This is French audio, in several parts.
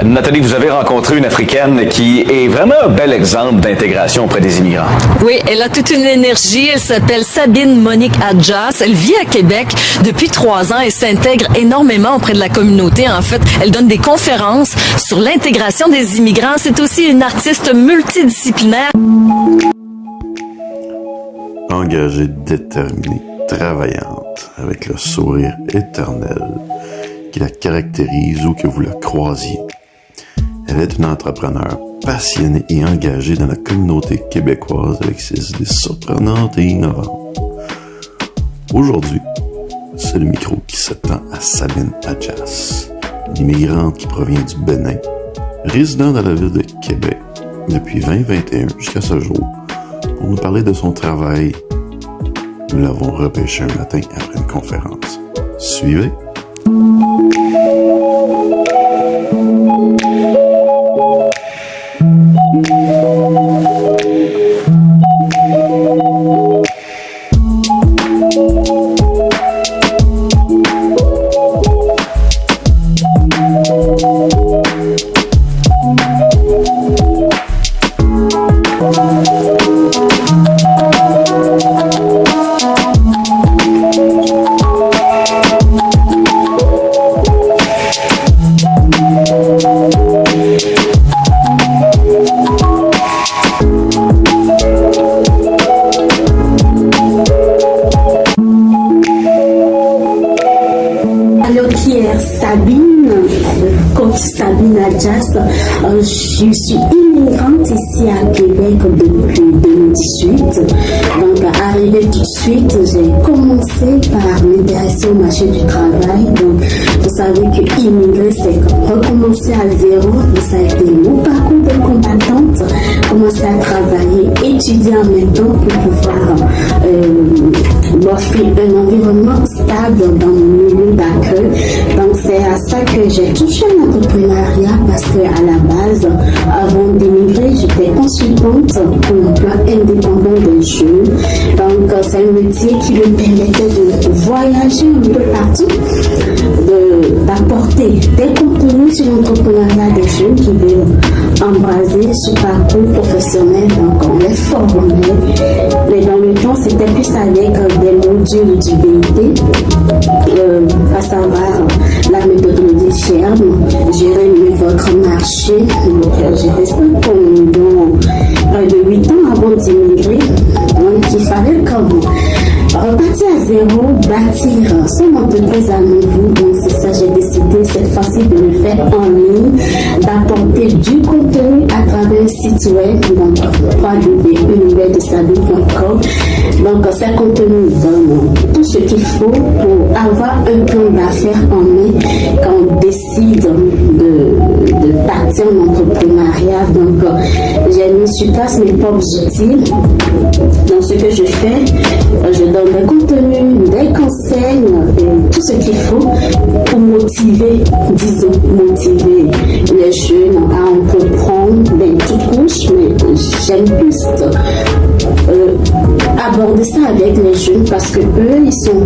Nathalie, vous avez rencontré une Africaine qui est vraiment un bel exemple d'intégration auprès des immigrants. Oui, elle a toute une énergie. Elle s'appelle Sabine Monique Adjas. Elle vit à Québec depuis 3 ans et s'intègre énormément auprès de la communauté. En fait, elle donne des conférences sur l'intégration des immigrants. C'est aussi une artiste multidisciplinaire. Engagée, déterminée, travaillante, avec le sourire éternel qui la caractérise où que vous la croisiez. Elle est une entrepreneure passionnée et engagée dans la communauté québécoise avec ses idées surprenantes et innovantes. Aujourd'hui, c'est le micro qui se tend à Sabine Adjas, une immigrante qui provient du Bénin, résidant dans la ville de Québec depuis 2021 jusqu'à ce jour, pour nous parler de son travail. Nous l'avons repêché un matin après une conférence. Suivez. Je suis immigrante ici à Québec depuis 2018. Donc, arrivée tout de suite, j'ai commencé par m'intéresser au marché du travail. Donc, vous savez que immigrer, c'est recommencer à zéro. Ça a été mon parcours de combattante. Commencer à travailler, étudier en même temps pour pouvoir m'offrir un environnement stable dans mon milieu d'accueil. Donc, c'est à ça que j'ai touché à l'entrepreneuriat parce qu'à la base, avant d'émigrer, j'étais consultante pour l'emploi indépendant des jeunes. Donc, c'est un métier qui me permettait de voyager un peu partout, d'apporter des contenus sur l'entrepreneuriat des jeunes qui veulent embraser ce parcours professionnel. Donc, on les formait. Mais dans le temps, c'était plus avec des modules du BIT, à savoir la méthodologie ferme, gérer votre marché. Donc, j'ai resté pendant près de 8 ans avant d'immigrer. Donc, il fallait comme repartir à zéro, bâtir son entreprise à nouveau. Donc, c'est ça, j'ai décidé cette fois-ci de le faire en ligne, d'apporter du contenu à travers un site web, donc www.universdesabine.com. Donc, ce contenu donne tout ce qu'il faut pour avoir un plan d'affaires en main quand on décide de partir en entrepreneuriat. Donc, j'ai mis sur place mes propres outils. Dans ce que je fais, je donne des contenus, des conseils, tout ce qu'il faut pour motiver, motiver les jeunes à entreprendre, toutes couches, mais j'aime plus aborder ça avec les jeunes parce que eux, ils sont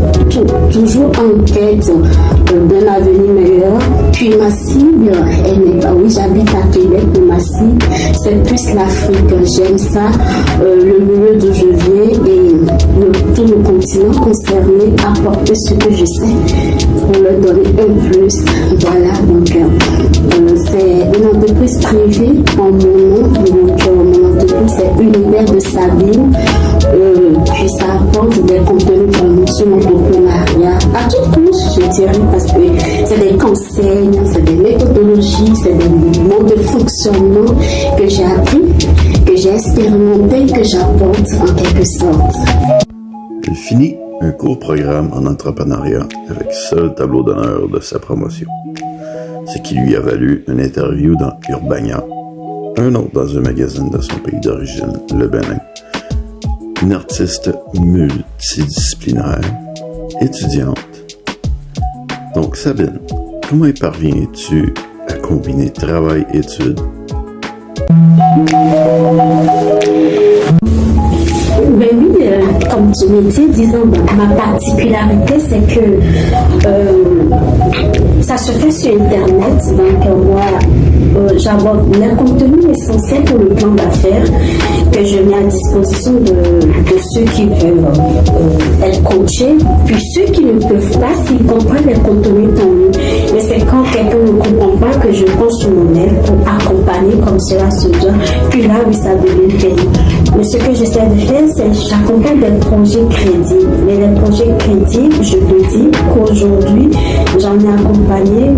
toujours en quête d'un avenir meilleur. Puis ma cible, elle n'est pas, oui, j'habite à Québec, mais ma cible, c'est plus l'Afrique. J'aime ça, le milieu d'où je viens et tout le continent concerné, apporter ce que je sais pour leur donner un plus. Voilà, donc c'est une entreprise privée en mon nom. Donc mon entreprise, c'est Univers de Sabine. Puis ça apporte des contenus vraiment sur l'entrepreneuriat à toute couche, je dirais, parce que c'est des conseils, c'est des méthodologies, c'est des modes de fonctionnement que j'ai appris, que j'ai expérimenté, que j'apporte en quelque sorte. Elle finit un court programme en entrepreneuriat avec seul tableau d'honneur de sa promotion, ce qui lui a valu une interview dans Urbania, un autre dans un magazine de son pays d'origine, le Bénin. Une artiste multidisciplinaire, étudiante. Donc Sabine, comment parviens-tu à combiner travail et études? Ben oui, comme tu me dis, disons, ma particularité, c'est que ça se fait sur Internet. Donc, moi, j'aborde le contenu essentiel pour le plan d'affaires que je mets à disposition de ceux qui veulent être coachés, puis ceux qui ne peuvent pas, s'ils comprennent le contenu, tant mieux. Mais c'est quand quelqu'un ne comprend pas que je prends sur mon aile pour accompagner comme cela se doit, puis là, oui, ça devient pénible. Mais ce que j'essaie de faire, c'est j'accompagne des projets crédibles. Mais les projets crédibles, je te dis qu'aujourd'hui, j'en ai accompagné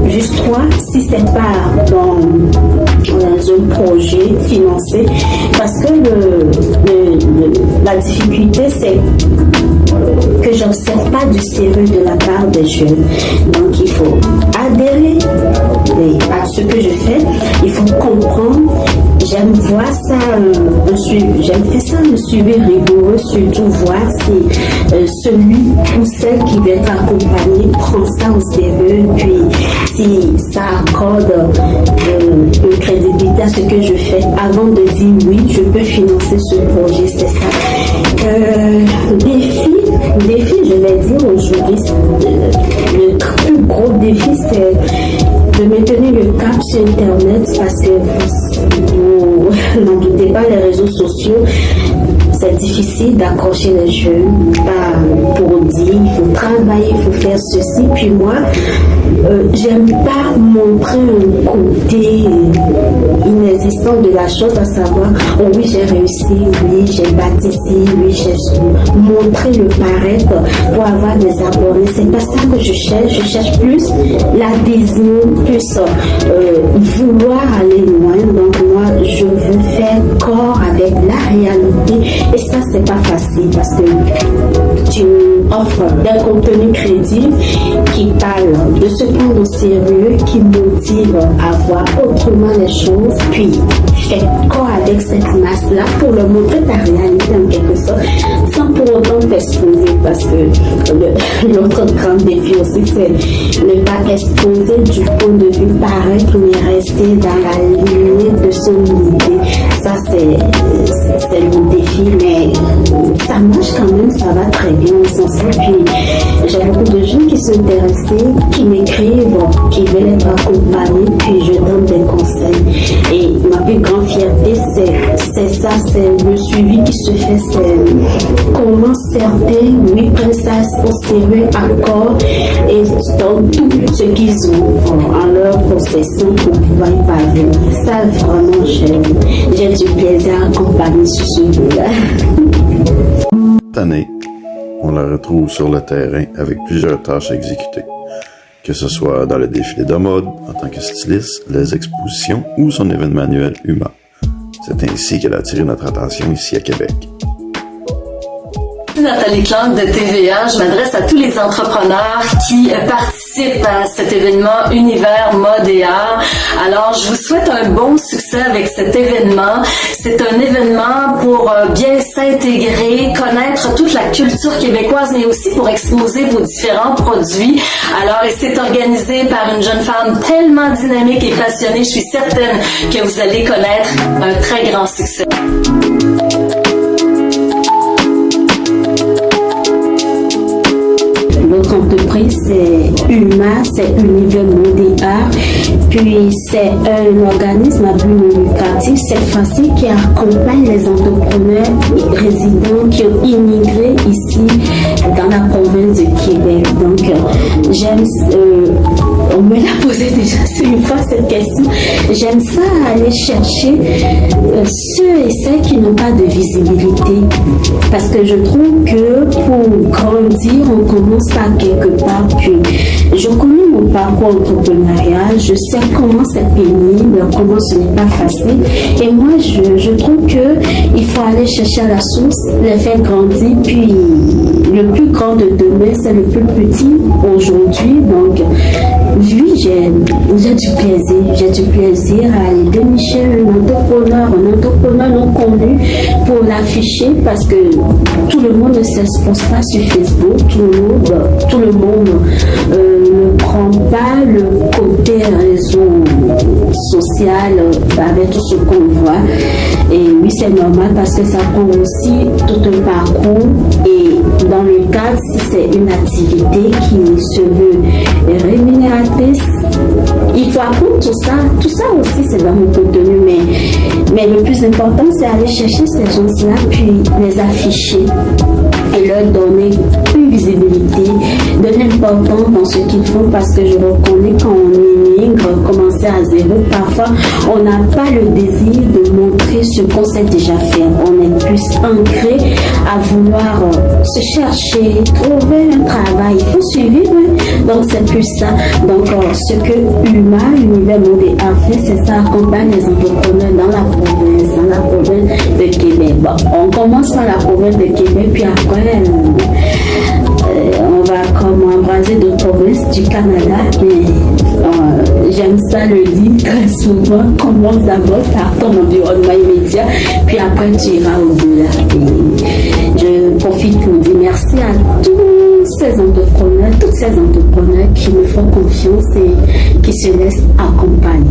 juste 3, si c'est pas dans un projet financé. Parce que la difficulté, c'est que je n'observe pas du sérieux de la part des jeunes. Donc, il faut adhérer à ce que je fais. Il faut comprendre. J'aime voir ça, j'aime faire ça, un suivi rigoureux, surtout voir si celui ou celle qui va être accompagné prend ça au sérieux, puis si ça accorde une crédibilité à ce que je fais avant de dire oui, je peux financer ce projet, c'est ça. Défi, je vais dire aujourd'hui, le plus gros défi, c'est de maintenir le cap sur Internet parce que vous n'en doutez pas, les réseaux sociaux, c'est difficile d'accrocher les jeunes, pas pour dire, il faut travailler, il faut faire ceci. Puis moi, j'aime pas montrer un côté inexistant de la chose, à savoir, oh oui, j'ai réussi, oui, j'ai bâti ici, oui, j'ai montré le paraître pour avoir des abonnés. C'est pas ça que je cherche plus l'adhésion, plus vouloir aller loin. Donc moi, je veux faire corps avec la réalité. Et ça, c'est pas facile parce que tu offres des contenus crédibles qui parlent de se prendre au sérieux, qui motivent à voir autrement les choses, puis fais corps avec cette masse-là pour leur montrer ta réalité en quelque sorte, sans pour autant t'exposer parce que l'autre grand défi aussi, c'est ne pas exposer du point de vue paraître, mais rester dans la limite de son idée. Ça, c'est mon défi, mais ça marche quand même, ça va très bien, on s'en sort. Puis j'ai beaucoup de gens qui sont intéressés, qui m'écrivent, qui veulent être accompagnés, puis je donne des conseils. Et ma plus grande fierté, c'est ça, c'est le suivi qui se fait, c'est comment certains, oui, prennent ça au sérieux encore et donnent tout ce qu'ils ont en leur possession pour pouvoir y parvenir. Ça, vraiment, j'ai du plaisir à accompagner sur ce bout-là. Cette année, on la retrouve sur le terrain avec plusieurs tâches à exécuter, que ce soit dans le défilé de mode, en tant que styliste, les expositions ou son événement annuel UMA. C'est ainsi qu'elle a attiré notre attention ici à Québec. Nathalie Clark de TVA, je m'adresse à tous les entrepreneurs qui participent à cet événement Univers Mode et Art. Alors, je vous souhaite un bon succès avec cet événement. C'est un événement pour bien s'intégrer, connaître toute la culture québécoise, mais aussi pour exposer vos différents produits. Alors, et c'est organisé par une jeune femme tellement dynamique et passionnée. Je suis certaine que vous allez connaître un très grand succès. Notre entreprise, c'est UMA, c'est Univers Mode et Art. Puis c'est un organisme à but non lucratif, cette fois-ci qui accompagne les entrepreneurs résidents qui ont immigré ici dans la province de Québec. Donc j'aime, on me l'a posé déjà une fois cette question, j'aime ça aller chercher ceux et celles qui n'ont pas de visibilité. Parce que je trouve que pour grandir, on commence par quelque part. Puis je connais mon parcours entrepreneurial, je sais comment c'est pénible, comment ce n'est pas facile. Et moi, je trouve qu'il faut aller chercher à la source, les faire grandir. Puis le plus grand de demain, c'est le plus petit aujourd'hui. Donc, oui, j'ai du plaisir. J'ai du plaisir à aller dénicher un entrepreneur non connu pour l'afficher parce que tout le monde ne s'expose pas sur Facebook, tout le monde ne prend pas le côté réseau social avec tout ce qu'on voit. Et oui, c'est normal parce que ça prend aussi tout un parcours. Et dans le cadre, si c'est une activité qui se veut rémunératrice, il faut apprendre tout ça aussi c'est dans mon contenu, mais le plus important c'est aller chercher ces gens-là puis les afficher et leur donner une visibilité, de l'importance dans ce qu'ils font, parce que je reconnais quand on immigre, commencer à zéro, parfois on n'a pas le désir de montrer ce qu'on sait déjà faire. On est plus ancré à vouloir se chercher, trouver un travail, il faut survivre, donc c'est plus ça. Donc ce que UMA, Univers Monde a fait, c'est ça, accompagner les entrepreneurs dans la province de Québec. Bon, on commence par la province de Québec, puis après on va comme embraser d'autres provinces du Canada, mais j'aime ça le dire très souvent, commence d'abord par ton environnement immédiat, puis après tu iras au-delà. Et je profite pour dire merci à tous ces entrepreneurs, toutes ces entrepreneurs qui me font confiance et qui se laissent accompagner.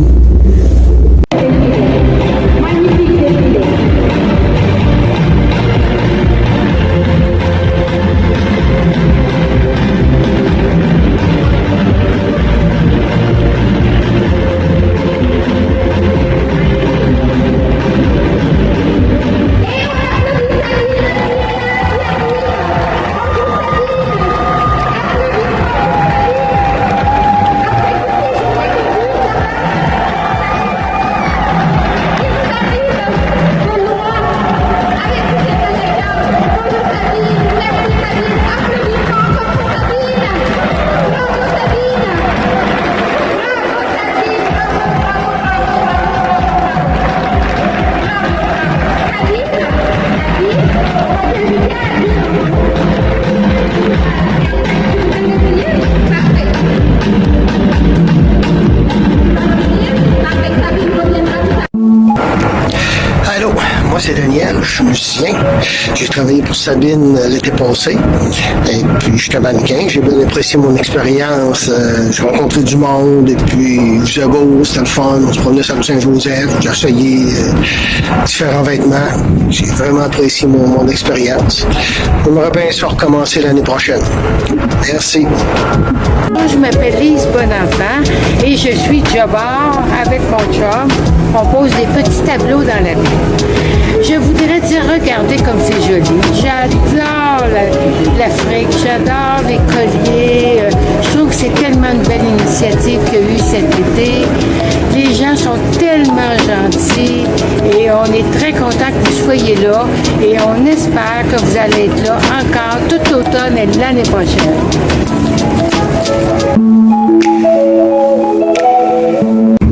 C'est Daniel, je suis musicien. J'ai travaillé pour Sabine l'été passé. Et puis, j'étais mannequin. J'ai bien apprécié mon expérience. J'ai rencontré du monde. Et puis, Zago, c'était le fun. On se promenait sur Saint-Joseph. J'ai essayé différents vêtements. J'ai vraiment apprécié mon expérience. J'aimerais bien ça recommencer l'année prochaine. Merci. Je m'appelle Lise Bonenfant et je suis jobber avec mon chum. On pose des petits tableaux dans la ville. Je voudrais dire, regardez comme c'est joli. J'adore l'Afrique, j'adore les colliers. Je trouve que c'est tellement une belle initiative qu'il y a eu cet été. Les gens sont tellement gentils et on est très contents que vous soyez là et on espère que vous allez être là encore tout l'automne et l'année prochaine.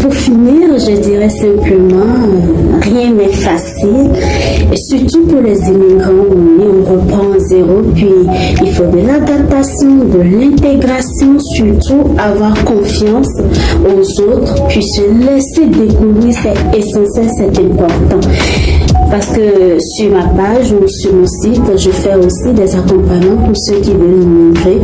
Pour finir, je dirais simplement, rien n'est facile, et surtout pour les immigrants, on reprend à zéro, puis il faut de l'adaptation, de l'intégration, surtout avoir confiance aux autres, puis se laisser découvrir, c'est essentiel, c'est important. Parce que sur ma page ou sur mon site, je fais aussi des accompagnements pour ceux qui veulent immigrer.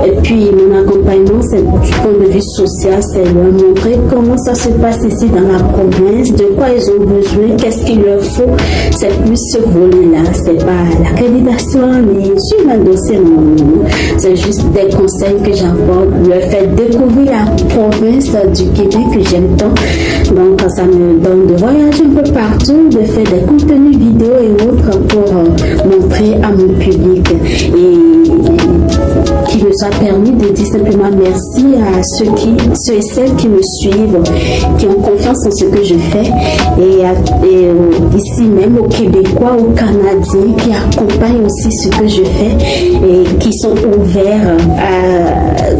Et puis, mon accompagnement, c'est du point de vue social, c'est leur montrer comment ça se passe ici dans la province, de quoi ils ont besoin, qu'est-ce qu'il leur faut. C'est plus ce volet-là. C'est pas l'accréditation, ni sur un dossier, non. C'est juste des conseils que j'apporte, leur faire découvrir la province du Québec que j'aime tant. Donc, ça me donne de voyager un peu partout, de faire des contenus vidéo et autres pour montrer à mon public et qui me soit permis de dire simplement merci à ceux et celles qui me suivent, qui ont confiance en ce que je fais et ici même aux Québécois, aux Canadiens qui accompagnent aussi ce que je fais et qui sont ouverts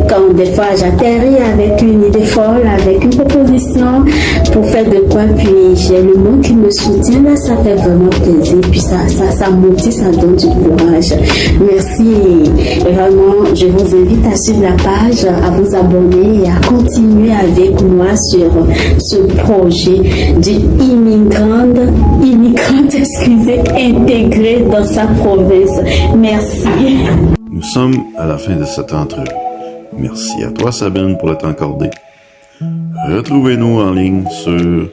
quand des fois j'atterris avec une idée folle, avec une proposition pour faire de quoi, puis j'ai le monde qui me soutient, là ça fait vraiment plaisir, puis ça motive, ça donne du courage. Merci et vraiment je vous invite à suivre la page, à vous abonner et à continuer avec moi sur ce projet d'immigrante intégrée dans sa province. Merci. Nous sommes à la fin de cette entrevue. Merci à toi Sabine pour le temps accordé. Retrouvez-nous en ligne sur